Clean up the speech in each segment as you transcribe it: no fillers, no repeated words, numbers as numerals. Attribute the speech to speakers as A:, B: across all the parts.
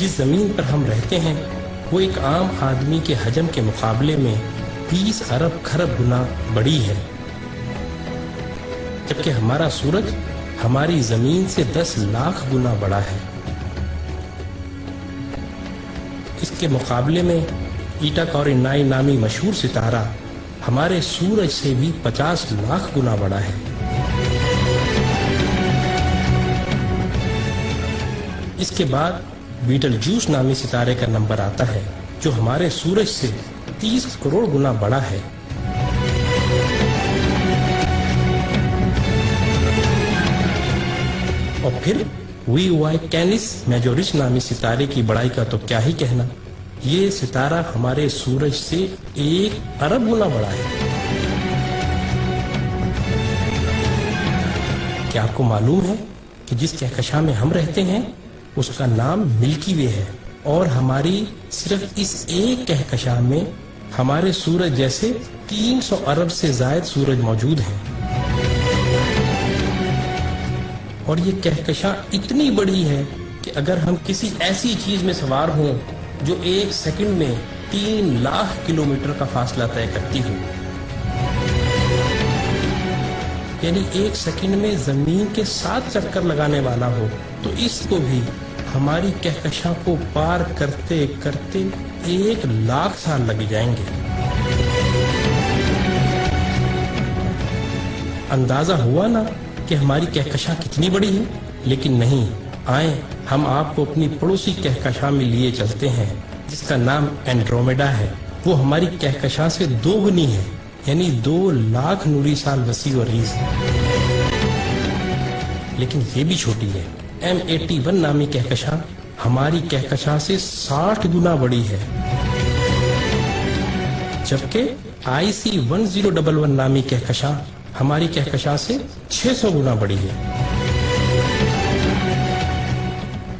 A: جس زمین پر ہم رہتے ہیں وہ ایک عام آدمی کے حجم کے مقابلے میں 20 ارب کھرب گنا بڑی ہے، جبکہ ہمارا سورج ہماری زمین سے 10 لاکھ گنا بڑا ہے۔ اس کے مقابلے میں ایٹا کورینائی نامی مشہور ستارہ ہمارے سورج سے بھی 50 لاکھ گنا بڑا ہے۔ اس کے بعد بیٹل جوس نامی ستارے کا نمبر آتا ہے جو ہمارے سورج سے 30 کروڑ گنا بڑا ہے۔ اور پھر وی وائی کینس میجورس نامی ستارے کی بڑائی کا تو کیا ہی کہنا، یہ ستارہ ہمارے سورج سے 1 ارب گنا بڑا ہے۔ کیا آپ کو معلوم ہے کہ جس کہکشاں میں ہم رہتے ہیں اس کا نام ملکی وے ہے، اور ہماری صرف اس ایک کہکشاں میں ہمارے سورج جیسے 300 ارب سے زائد سورج موجود ہیں۔ اور یہ کہکشاں اتنی بڑی ہے کہ اگر ہم کسی ایسی چیز میں سوار ہوں جو 1 سیکنڈ میں 3 لاکھ کلومیٹر کا فاصلہ طے کرتی ہو، یعنی 1 سیکنڈ میں زمین کے 7 چکر لگانے والا ہو، تو اس کو بھی ہماری کہکشاں کو پار کرتے کرتے 1 لاکھ سال لگ جائیں گے۔ اندازہ ہوا نا کہ ہماری کہکشاں کتنی بڑی ہے؟ لیکن نہیں، آئیں ہم آپ کو اپنی پڑوسی کہکشاں میں لیے چلتے ہیں جس کا نام اینڈرومیڈا ہے۔ وہ ہماری کہکشاں سے 2 گنی ہے، یعنی 2 لاکھ نوری سال وسیع و عریض ہے، لیکن یہ بھی چھوٹی ہے۔ M81 نامی کہکشاں ہماری کہکشاں سے 60 گنا بڑی ہے، جبکہ IC 1011 نامی کہکشاں ہماری کہکشاں سے 600 گنا بڑی ہے۔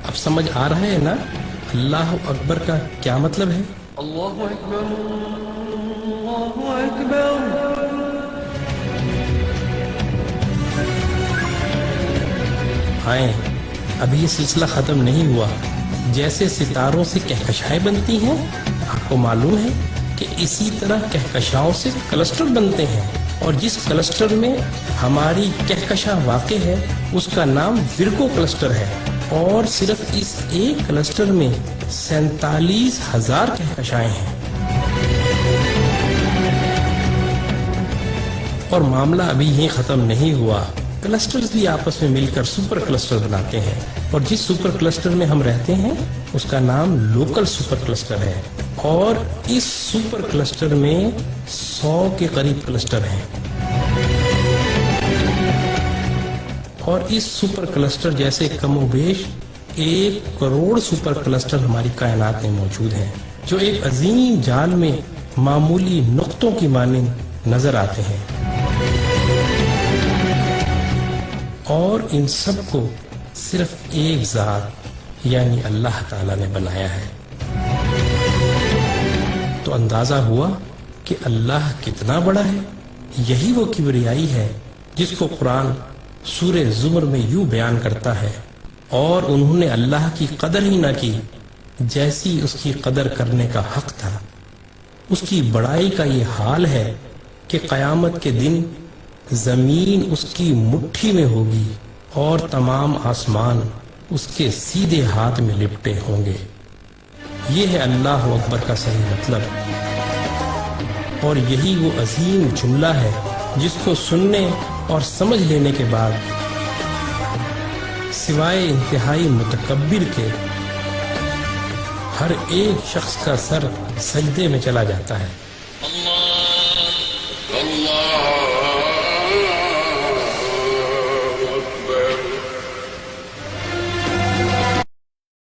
A: اب سمجھ آ رہا ہے نا اللہ اکبر کا کیا مطلب ہے؟
B: اللہ اکبر، اللہ اکبر۔
A: آئیں، ابھی یہ سلسلہ ختم نہیں ہوا۔ جیسے ستاروں سے کہکشائیں بنتی ہیں، آپ کو معلوم ہے کہ اسی طرح کہکشاؤں سے کلسٹر بنتے ہیں، اور جس کلسٹر میں ہماری کہکشاں واقع ہے اس کا نام ورگو کلسٹر ہے، اور صرف اس ایک کلسٹر میں 47,000 کہکشائیں ہیں۔ اور معاملہ ابھی یہیں ختم نہیں ہوا، کلسٹرز بھی آپس میں مل کر سپر کلسٹر بناتے ہیں، اور جس سپر کلسٹر میں ہم رہتے ہیں اس کا نام لوکل سپر کلسٹر ہے، اور اس سپر کلسٹر میں 100 کے قریب کلسٹر ہیں، اور اس سپر کلسٹر جیسے کم و بیش 1 کروڑ سپر کلسٹر ہماری کائنات میں موجود ہیں، جو ایک عظیم جال میں معمولی نقطوں کی مانند نظر آتے ہیں، اور ان سب کو صرف ایک ذات یعنی اللہ تعالیٰ نے بنایا ہے۔ تو اندازہ ہوا کہ اللہ کتنا بڑا ہے۔ یہی وہ کبریائی ہے جس کو قرآن سورہ زمر میں یوں بیان کرتا ہے، اور انہوں نے اللہ کی قدر ہی نہ کی جیسی اس کی قدر کرنے کا حق تھا۔ اس کی بڑائی کا یہ حال ہے کہ قیامت کے دن زمین اس کی مٹھی میں ہوگی اور تمام آسمان اس کے سیدھے ہاتھ میں لپٹے ہوں گے۔ یہ ہے اللہ اکبر کا صحیح مطلب، اور یہی وہ عظیم جملہ ہے جس کو سننے اور سمجھ لینے کے بعد سوائے انتہائی متکبر کے ہر ایک شخص کا سر سجدے میں چلا جاتا ہے۔
B: اللہ اللہ